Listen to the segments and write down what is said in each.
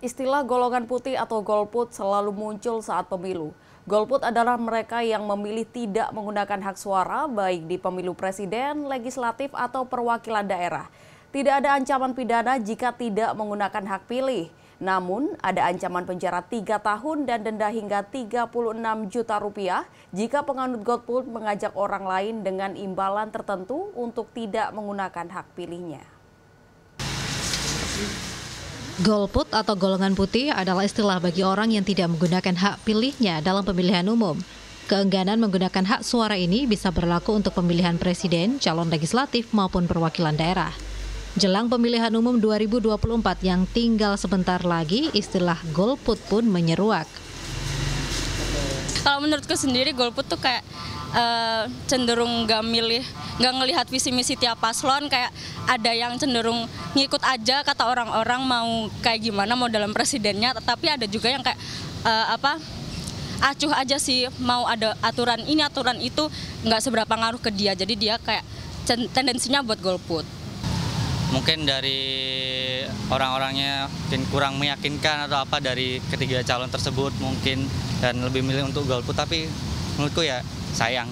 Istilah golongan putih atau golput selalu muncul saat pemilu. Golput adalah mereka yang memilih tidak menggunakan hak suara baik di pemilu presiden, legislatif, atau perwakilan daerah. Tidak ada ancaman pidana jika tidak menggunakan hak pilih. Namun, ada ancaman penjara 3 tahun dan denda hingga 36 juta rupiah jika penganut golput mengajak orang lain dengan imbalan tertentu untuk tidak menggunakan hak pilihnya. Golput atau golongan putih adalah istilah bagi orang yang tidak menggunakan hak pilihnya dalam pemilihan umum. Keengganan menggunakan hak suara ini bisa berlaku untuk pemilihan presiden, calon legislatif maupun perwakilan daerah. Jelang pemilihan umum 2024 yang tinggal sebentar lagi, istilah golput pun menyeruak. Kalau menurutku sendiri golput tuh kayak cenderung nggak ngelihat visi misi tiap paslon, kayak ada yang cenderung ngikut aja kata orang-orang mau kayak gimana mau dalam presidennya, tapi ada juga yang kayak acuh aja sih, mau ada aturan ini aturan itu nggak seberapa ngaruh ke dia, jadi dia kayak tendensinya buat golput. Mungkin dari orang-orangnya mungkin kurang meyakinkan atau apa dari ketiga calon tersebut mungkin, dan lebih milih untuk golput, tapi menurutku ya sayang.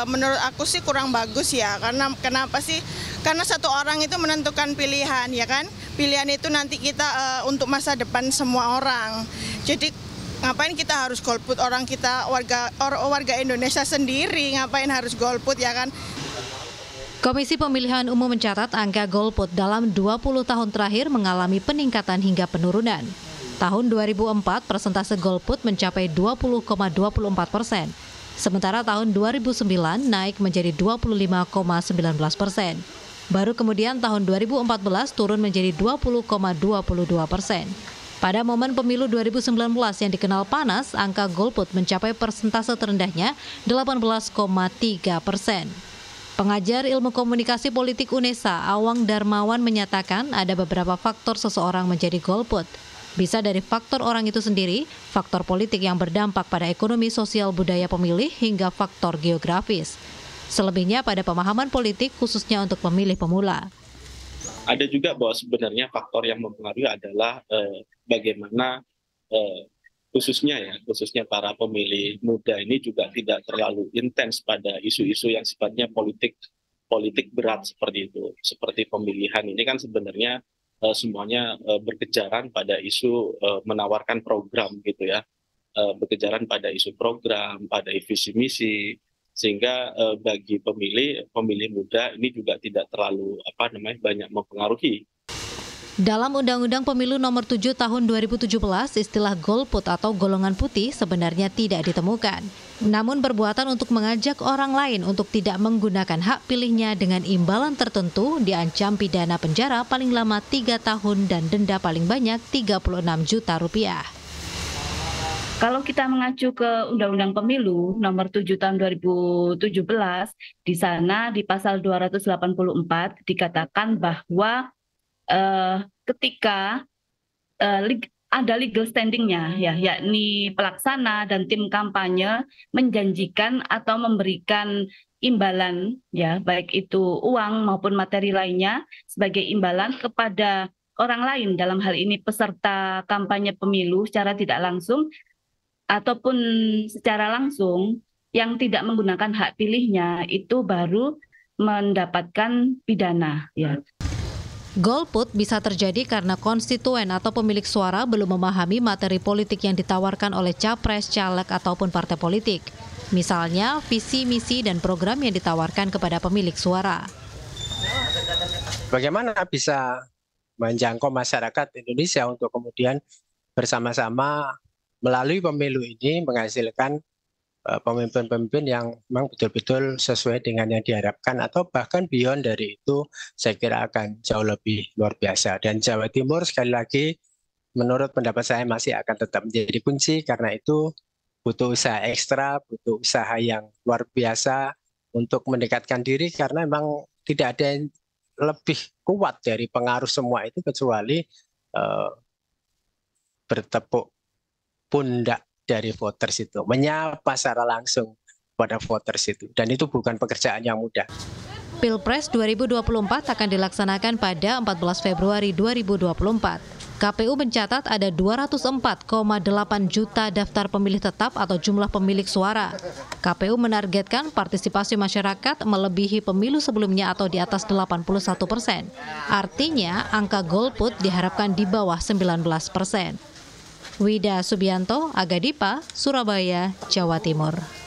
Menurut aku sih kurang bagus ya, karena kenapa sih? Karena satu orang itu menentukan pilihan, ya kan? Pilihan itu nanti kita untuk masa depan semua orang. Jadi ngapain kita harus golput, orang kita warga Indonesia sendiri ngapain harus golput, ya kan? Komisi Pemilihan Umum mencatat angka golput dalam 20 tahun terakhir mengalami peningkatan hingga penurunan. Tahun 2004 persentase golput mencapai 20,24%. Sementara tahun 2009 naik menjadi 25,19%. Baru kemudian tahun 2014 turun menjadi 20,22%. Pada momen pemilu 2019 yang dikenal panas, angka golput mencapai persentase terendahnya 18,3%. Pengajar Ilmu Komunikasi Politik UNESA, Awang Darmawan menyatakan ada beberapa faktor seseorang menjadi golput. Bisa dari faktor orang itu sendiri, faktor politik yang berdampak pada ekonomi sosial budaya pemilih, hingga faktor geografis. Selebihnya pada pemahaman politik khususnya untuk pemilih pemula. Ada juga bahwa sebenarnya faktor yang mempengaruhi adalah bagaimana khususnya para pemilih muda ini juga tidak terlalu intens pada isu-isu yang sifatnya politik berat seperti itu. Seperti pemilihan ini kan sebenarnya semuanya berkejaran pada isu menawarkan program gitu ya, berkejaran pada isu program, pada visi misi, sehingga bagi pemilih muda ini juga tidak terlalu banyak mempengaruhi. Dalam Undang-Undang Pemilu Nomor 7 Tahun 2017, istilah golput atau golongan putih sebenarnya tidak ditemukan. Namun perbuatan untuk mengajak orang lain untuk tidak menggunakan hak pilihnya dengan imbalan tertentu diancam pidana penjara paling lama 3 tahun dan denda paling banyak 36 juta rupiah. Kalau kita mengacu ke Undang-Undang Pemilu Nomor 7 Tahun 2017, di sana di pasal 284 dikatakan bahwa ketika ada legal standing-nya, yakni pelaksana dan tim kampanye menjanjikan atau memberikan imbalan, baik itu uang maupun materi lainnya sebagai imbalan kepada orang lain, dalam hal ini peserta kampanye pemilu secara tidak langsung ataupun secara langsung yang tidak menggunakan hak pilihnya, itu baru mendapatkan pidana. Golput bisa terjadi karena konstituen atau pemilik suara belum memahami materi politik yang ditawarkan oleh capres, caleg, ataupun partai politik. Misalnya, visi, misi, dan program yang ditawarkan kepada pemilik suara. Bagaimana bisa menjangkau masyarakat Indonesia untuk kemudian bersama-sama melalui pemilu ini menghasilkan pemimpin-pemimpin yang memang betul-betul sesuai dengan yang diharapkan, atau bahkan beyond dari itu, saya kira akan jauh lebih luar biasa. Dan Jawa Timur sekali lagi menurut pendapat saya masih akan tetap menjadi kunci, karena itu butuh usaha ekstra, butuh usaha yang luar biasa untuk mendekatkan diri, karena memang tidak ada yang lebih kuat dari pengaruh semua itu kecuali bertepuk pundak dari voters itu, menyapa secara langsung pada voters itu, dan itu bukan pekerjaan yang mudah. Pilpres 2024 akan dilaksanakan pada 14 Februari 2024. KPU mencatat ada 204,8 juta daftar pemilih tetap atau jumlah pemilik suara. KPU menargetkan partisipasi masyarakat melebihi pemilu sebelumnya atau di atas 81%. Artinya, angka golput diharapkan di bawah 19%. Wida Subianto, Aga Dipa, Surabaya, Jawa Timur.